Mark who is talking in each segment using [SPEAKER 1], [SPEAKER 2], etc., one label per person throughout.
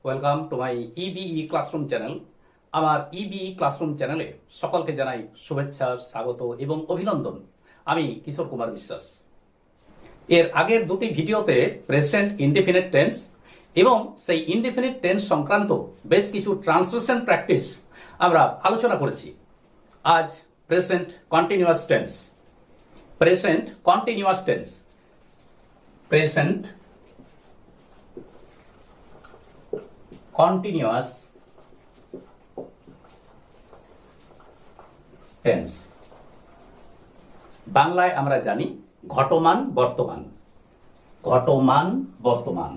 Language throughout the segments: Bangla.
[SPEAKER 1] Welcome to my EBE classroom channel. আমার ইবিই ক্লাসরুম চ্যানেলে সকলকে জানাই শুভেচ্ছা, স্বাগত এবং অভিনন্দন। আমি কিশোর কুমার বিশ্বাস। এর আগের দুটি ভিডিওতে প্রেজেন্ট ইনডেফিনিট টেন্স এবং সেই ইনডেফিনিট টেন্স সংক্রান্ত বেশ কিছু ট্রান্সলেশন প্র্যাকটিস আমরা আলোচনা করেছি। আজ present continuous tense. Present continuous tense. Present continuous tense. বাংলায় আমরা জানি ঘটমান বর্তমান। ঘটমান বর্তমান।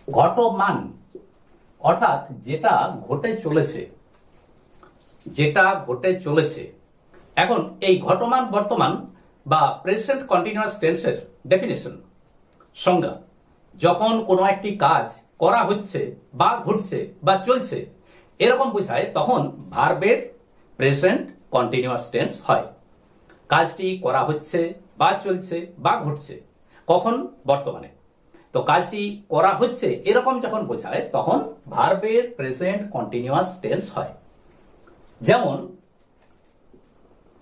[SPEAKER 1] ঘটমান অর্থাৎ যেটা ঘটে চলেছে, যেটা ঘটে চলেছে। এখন এই ঘটমান বর্তমান বা প্রেজেন্ট কন্টিনিউয়াস টেন্সের ডেফিনেশন, সংজ্ঞা, যখন কোনো একটি কাজ করা হচ্ছে বা ঘটছে বা চলছে এরকম বোঝায় তখন ভার্বের প্রেজেন্ট কন্টিনিউয়াস টেন্স হয়। কাজটি করা হচ্ছে বা চলছে বা ঘটছে কখন? বর্তমানে। তো কাজটি করা হচ্ছে এরকম যখন বোঝায় তখন ভার্বের প্রেজেন্ট কন্টিনিউয়াস টেন্স হয়। যেমন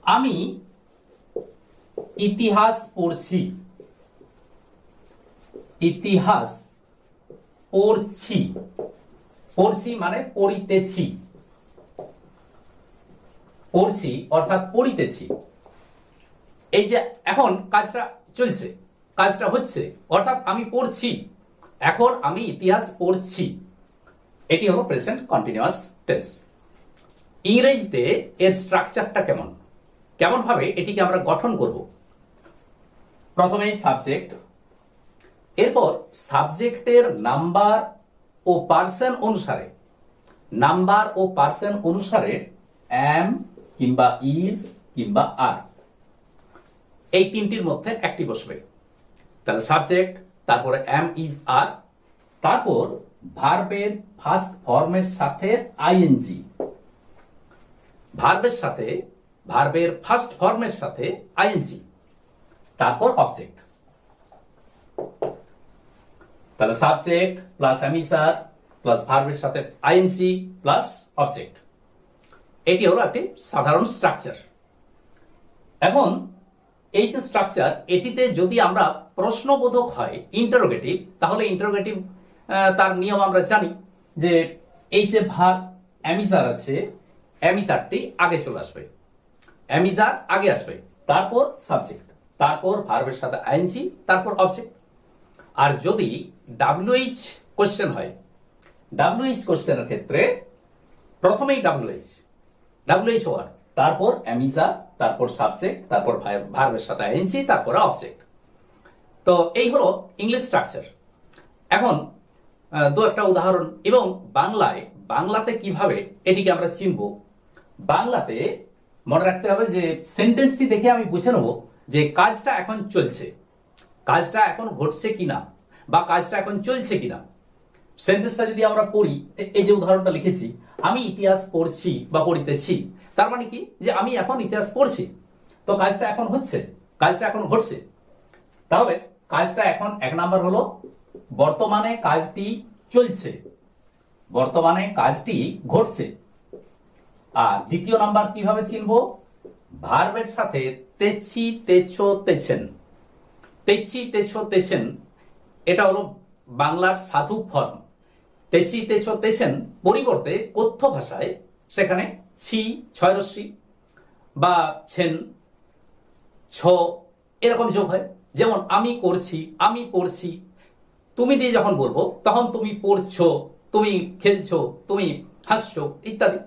[SPEAKER 1] আমি ইতিহাস পড়ছি। ইতিহাস পড়ছি। পড়ছি মানে পড়িতেছি। পড়ছি অর্থাৎ পড়িতেছি। এই যে এখন কাজটা চলছে, কাজটা হচ্ছে, অর্থাৎ আমি পড়ছি, এখন আমি ইতিহাস পড়ছি। এটি হলো প্রেজেন্ট কন্টিনিউয়াস টেন্স। ইংরেজিতে এর স্ট্রাকচারটা কেমন, কেমন ভাবে এটিকে আমরা গঠন করব? প্রথমে সাবজেক্ট, এরপর সাবজেক্টের নাম্বার ও পার্সন অনুসারে, নাম্বার ও পার্সন অনুসারে এম কিংবা ইজ কিংবা আর, এই তিনটির মধ্যে একটি বসবে। তাহলে সাবজেক্ট, তারপরে এম ইজ আর, তারপর ভার্বের ফার্স্ট ফর্মের সাথে আইএনজি। ভার্বের সাথে, ভার্বের ফার্স্ট ফর্মের সাথে আইএনজি, তারপর অবজেক্ট। তাহলে subject plus am is are plus ভার্বের সাথে আইএনজি প্লাস অবজেক্ট, এটি হলো একটি সাধারণ স্ট্রাকচার। এখন এই যে স্ট্রাকচার, এটিতে যদি আমরা প্রশ্নবোধক হয় ইন্টারোগেটিভ, তাহলে ইন্টারোগেটিভ তার নিয়ম আমরা জানি যে এই যে ভার্ব অ্যামিজার আছে, অ্যামিজারটি আগে চলে আসবে, অ্যামিজার আগে আসবে, তারপর সাবজেক্ট, তারপর ভার্বের সাথে আইএনজি, তারপর অবজেক্ট। আর যদি ডাব্লিউএইচ কোশ্চেন হয়, ডাব্লিউএইচ কোশ্চেনের ক্ষেত্রে প্রথমেই ডাব্লিউএইচ ওয়ার্ড, তারপর অ্যামিজার, তারপর সাবজেক্ট, তারপর ভার্বের সাথে আইএনজি, তারপর অবজেক্ট। তো এই হলো ইংলিশ স্ট্রাকচার। এখন দু একটা উদাহরণ, এবং বাংলাতে কিভাবে এটিকে আমরা চিনব। বাংলাতে মনে রাখতে হবে যে সেন্টেন্সটি দেখে আমি বুঝে নেব যে কাজটা এখন চলছে, কাজটা এখন ঘটছে কিনা বা কাজটা এখন চলছে কিনা। সেন্টেন্সটা যদি আমরা পড়ি, এই যে উদাহরণটা লিখেছি, আমি ইতিহাস পড়ছি বা পড়িতেছি, তার মানে কি যে আমি এখন ইতিহাস পড়ছি, তো কাজটা এখন হচ্ছে, কাজটা এখন ঘটছে। তাহলে কাজটা এখন এক নাম্বার হলো বর্তমানে কাজটি চলছে, বর্তমানে কাজটি ঘটছে। আর দ্বিতীয় নাম্বার কিভাবে চিনব? ভার্বের সাথে তেছি, তেছো, তেছেন। তেছি, তেছো, তেছেন এটা হলো বাংলার সাধু ফর্ম। তেছি, তেছো, তেছেন পরিবর্তে কথ্য ভাষায় সেখানে ছি, ছয়রস্যি বা ছেন, ছ এরকম যোগ হয়। যেমন আমি করছি, আমি পড়ছি, তুমি দিয়ে যখন বলবো তখন তুমি পড়ছো, তুমি খেলছো, তুমি হাসছো ইত্যাদি।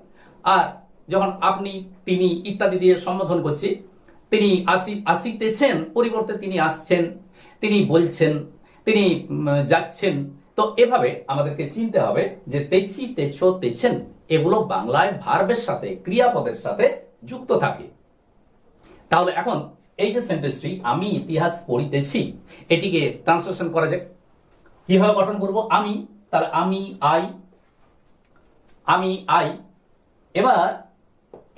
[SPEAKER 1] আর যখন আপনি, তিনি ইত্যাদি দিয়ে সম্বোধন করছি, তিনি আসিতেছেন পরিবর্তে তিনি আসছেন, তিনি বলছেন, তিনি যাচ্ছেন। তো এভাবে আমাদেরকে চিনতে হবে যে তেছি, তেছো, তেছেন এগুলো বাংলায় ভার্বের সাথে, ক্রিয়াপদের সাথে যুক্ত থাকে। তাহলে এখন এই যে সেন্টেন্সটি আমি ইতিহাস পড়িতেছি, এটিকে ট্রান্সলেশন করা যায়। কিভাবে গঠন করব? আমি, তাহলে আমি আই, আমি আই। এবার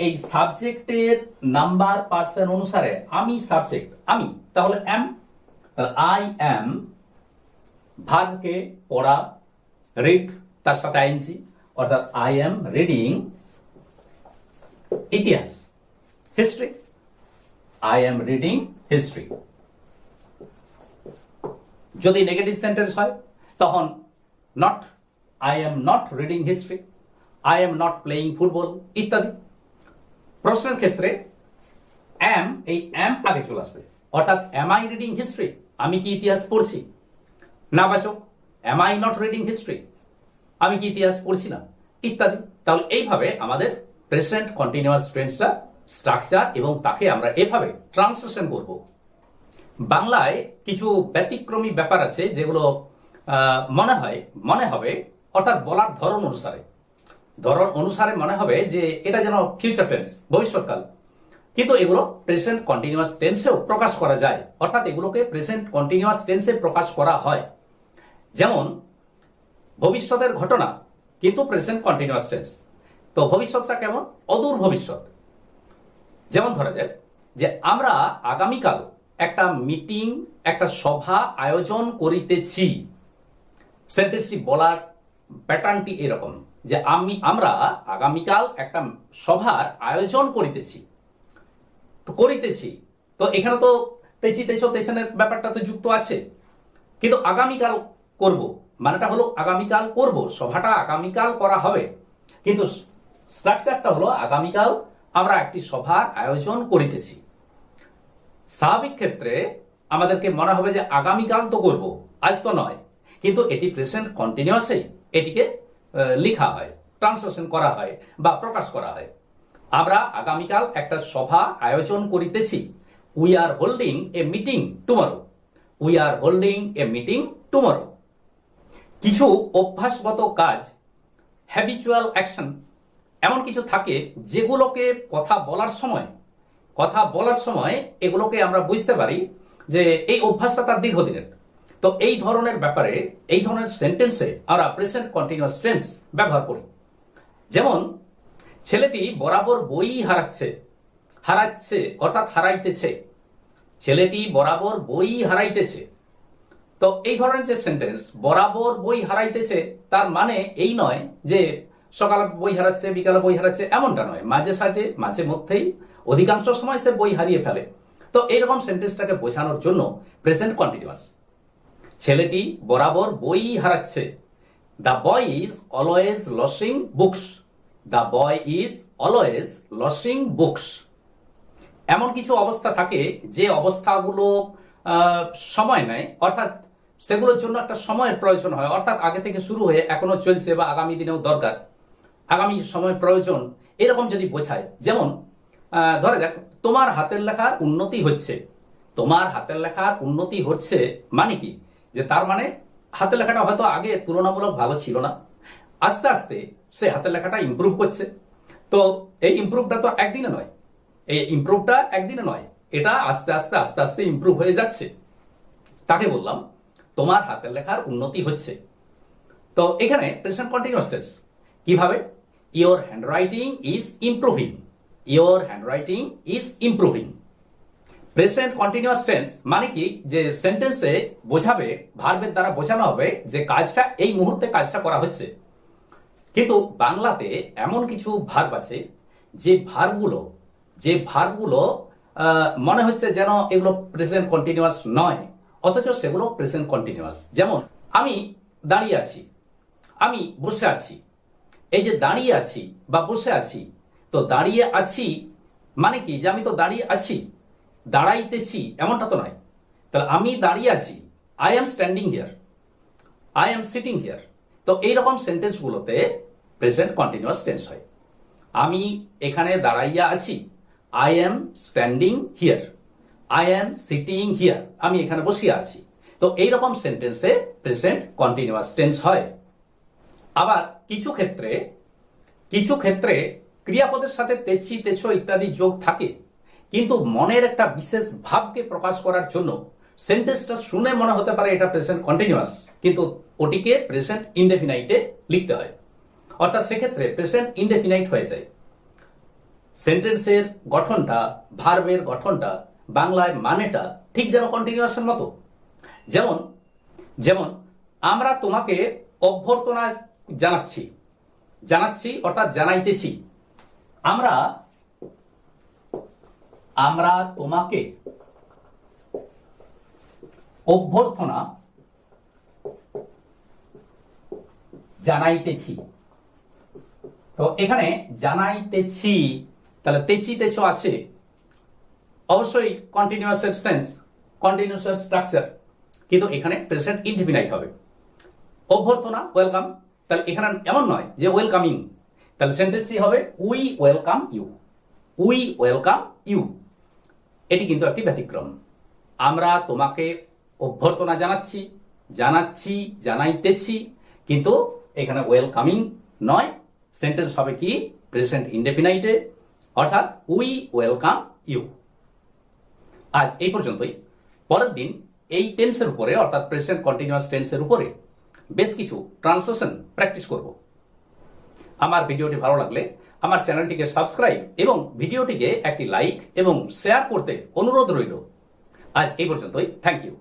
[SPEAKER 1] এই সাবজেক্টের নাম্বার পার্সন অনুসারে আমি সাবজেক্ট, আমি, তাহলে এম, তাহলে আই এম ভার্বকে পড়া, রিড তার সাথে আইএনজি, অর্থাৎ আই এম রিডিং ইতিহাস, history, I am reading history. যদি নেগেটিভ সেন্টেন্স হয় তখন not, I am not reading history, I am not playing football ইত্যাদি। প্রশ্নের ক্ষেত্রে অ্যাম, এই অ্যাম আগে চলে আসবে, অর্থাৎ অ্যাম আই রিডিং হিস্ট্রি, আমি কি ইতিহাস পড়ছি? নাবাচক am I not reading history, আমি কি ইতিহাস পড়ছি না ইত্যাদি। তাহলে এইভাবে আমাদের প্রেজেন্ট কন্টিনিউয়াস টেন্সটা স্ট্রাকচার এবং তাকে আমরা এভাবে ট্রান্সলেশন করব। বাংলায় কিছু ব্যতিক্রমী ব্যাপার আছে যেগুলো মনে হবে অর্থাৎ বলার ধরন অনুসারে মনে হবে যে এটা যেন ফিউচার টেন্স, ভবিষ্যৎকাল, কিন্তু এগুলো প্রেজেন্ট কন্টিনিউয়াস টেন্সেও প্রকাশ করা যায়, অর্থাৎ এগুলোকে প্রেজেন্ট কন্টিনিউয়াস টেন্সে প্রকাশ করা হয়। যেমন ভবিষ্যতের ঘটনা কিন্তু প্রেজেন্ট কন্টিনিউয়াস টেন্স। তো ভবিষ্যৎটা কেমন? অদূর ভবিষ্যৎ। যেমন ধরা যায় যে আমরা আগামীকাল একটা মিটিং, একটা সভা আয়োজন করিতেছি। সেন্টেন্সটি বলার প্যাটার্নটি এরকম যে আমরা আগামীকাল একটা সভার আয়োজন করিতেছি। তো এখানে তো তেছেনের ব্যাপারটা তো যুক্ত আছে, কিন্তু আগামীকাল করব মানেটা হলো আগামীকাল করব, সভাটা আগামীকাল করা হবে, কিন্তু স্ট্রাকচারটা হলো আগামীকাল আমরা একটি সভার আয়োজন করিতেছি। স্বাভাবিক ক্ষেত্রে আমাদেরকে মনে হবে যে আগামীকাল তো করব, আজ তো নয়, কিন্তু এটি প্রেজেন্ট কন্টিনিউয়াসেই এটিকে লেখা হয়, ট্রান্সলেশন করা হয় বা প্রকাশ করা হয়। আমরা আগামীকাল একটা সভা আয়োজন করিতেছি। We are holding A meeting tomorrow, we are holding A meeting tomorrow. কিছু অভ্যাসগত কাজ, হ্যাবিচুয়াল অ্যাকশন, এমন কিছু থাকে যেগুলোকে কথা বলার সময় এগুলোকে আমরা বুঝতে পারি যে এই অভ্যাসটা তার দীর্ঘদিনের। তো এই ধরনের ব্যাপারে, এই ধরনের সেন্টেন্সে আমরা প্রেজেন্ট কন্টিনিউয়াস টেন্স ব্যবহার করি। যেমন ছেলেটি বরাবর বই হারাচ্ছে অর্থাৎ হারাইতেছে, ছেলেটি বরাবর বই হারাইতেছে। তো এই ধরনের যে সেন্টেন্স, বরাবর বই হারাইতেছে, তার মানে এই নয় যে সকালে বই হারাচ্ছে, বিকালে বই হারাচ্ছে, এমনটা নয়। মাঝে মধ্যেই অধিকাংশ সময় সে বই হারিয়ে ফেলে। তো এইরকম সেন্টেন্সটাকে বোঝানোর জন্য প্রেজেন্ট কন্টিনিউয়াস। ছেলেটি বরাবর বই হারাচ্ছে। The boy is always losing books, the boy is always losing books. এমন কিছু অবস্থা থাকে যে অবস্থাগুলো সময় নেয়, অর্থাৎ সেগুলোর জন্য একটা সময়ের প্রয়োজন হয়, অর্থাৎ আগে থেকে শুরু হয়ে এখনো চলছে বা আগামী দিনেও দরকার, আগামী সময় প্রয়োজন, এরকম যদি বোঝায়। যেমন ধরা যাক তোমার হাতের লেখার উন্নতি হচ্ছে, তোমার হাতের লেখার উন্নতি হচ্ছে মানে কি, যে তার মানে হাতের লেখাটা হয়তো আগে তুলনামূলক ভালো ছিল না, আস্তে আস্তে সে হাতের লেখাটা ইমপ্রুভ করছে। তো এই ইমপ্রুভটা তো একদিনে নয়, এটা আস্তে আস্তে ইমপ্রুভ হয়ে যাচ্ছে। তাকে বললাম তোমার হাতের লেখার উন্নতি হচ্ছে। তো এখানে প্রেজেন্ট কন্টিনিউয়াস টেন্স কিভাবে? Your handwriting is improving, your handwriting is improving. Present continuous tense মানে কি, যে সেন্টেন্সে বোঝাবে, ভার্বের দ্বারা বোঝানো হবে যে কাজটা এই মুহূর্তে কাজটা করা হচ্ছে। কিন্তু বাংলাতে এমন কিছু ভার্ব আছে যে ভার্বগুলো মনে হচ্ছে যেন এগুলো প্রেজেন্ট কন্টিনিউয়াস নয়, অথচ সেগুলো প্রেজেন্ট কন্টিনিউয়াস। যেমন আমি দাঁড়িয়ে আছি, আমি বসে আছি। এই যে দাঁড়িয়ে আছি বা বসে আছি, তো দাঁড়িয়ে আছি মানে কি, যে আমি তো দাঁড়িয়ে আছি, দাঁড়াইতেছি এমনটা তো নয়। তাহলে আমি দাঁড়িয়ে আছি, I am standing here, I am sitting here. তো এইরকম সেন্টেন্সগুলোতে প্রেজেন্ট কন্টিনিউয়াস টেন্স হয়। আমি এখানে দাঁড়াইয়া আছি, I am standing here, I am sitting here, আমি এখানে বসিয়া আছি। তো এইরকম সেন্টেন্সে প্রেজেন্ট কন্টিনিউয়াস টেন্স হয়। আবার কিছু ক্ষেত্রে ক্রিয়াপদের সাথে তেছি, তেছো ইত্যাদি যোগ থাকে, কিন্তু মনের একটা বিশেষ ভাবকে প্রকাশ করার জন্য সেন্টেন্সটা শুনে মনে হতে পারে এটা প্রেজেন্ট কন্টিনিউয়াস, কিন্তু ওটিকে প্রেজেন্ট ইনডেফিনাইটে লিখতে হয়, অর্থাৎ সেক্ষেত্রে প্রেজেন্ট ইনডেফিনাইট হয়ে যায়। সেন্টেন্সের গঠনটা, ভার্বের গঠনটা, বাংলায় মানেটা ঠিক যেন কন্টিনিউয়াসের মতো। যেমন আমরা তোমাকে অভ্যর্থনা জানাচ্ছি, জানাচ্ছি অর্থাৎ জানাইতেছি। আমরা তোমাকে অভ্যর্থনা জানাইতেছি। তো এখানে জানাইতেছি, তাহলে তেচি তেছো আছে, অবশ্যই কন্টিনিউয়াস সেন্স, কন্টিনিউয়াস স্ট্রাকচার, কিন্তু এখানে প্রেজেন্ট ইনডেফিনাইট হবে। অভ্যর্থনা ওয়েলকাম, তাহলে এখানে এমন নয় যে ওয়েলকামিং, তাহলে সেন্টেন্সটি হবে we welcome you, we welcome you. এটি কিন্তু একটি ব্যতিক্রম। আমরা তোমাকে অভ্যর্থনা জানাচ্ছি, জানাচ্ছি, জানাইতেছি, কিন্তু এখানে ওয়েলকামিং নয়, সেন্টেন্স হবে কি প্রেজেন্ট ইনডেফিনাইটে, অর্থাৎ উই ওয়েলকাম ইউ। আজ এই পর্যন্তই। পরের দিন এই টেন্সের উপরে অর্থাৎ প্রেজেন্ট কন্টিনিউয়াস টেন্সের উপরে বেশ কিছু ট্রান্সলেশন প্র্যাকটিস করব। আমার ভিডিওটি ভালো লাগলে আমার চ্যানেলটিকে সাবস্ক্রাইব এবং ভিডিওটিকে একটি লাইক এবং শেয়ার করতে অনুরোধ রইল। আজ এই পর্যন্তই। Thank you.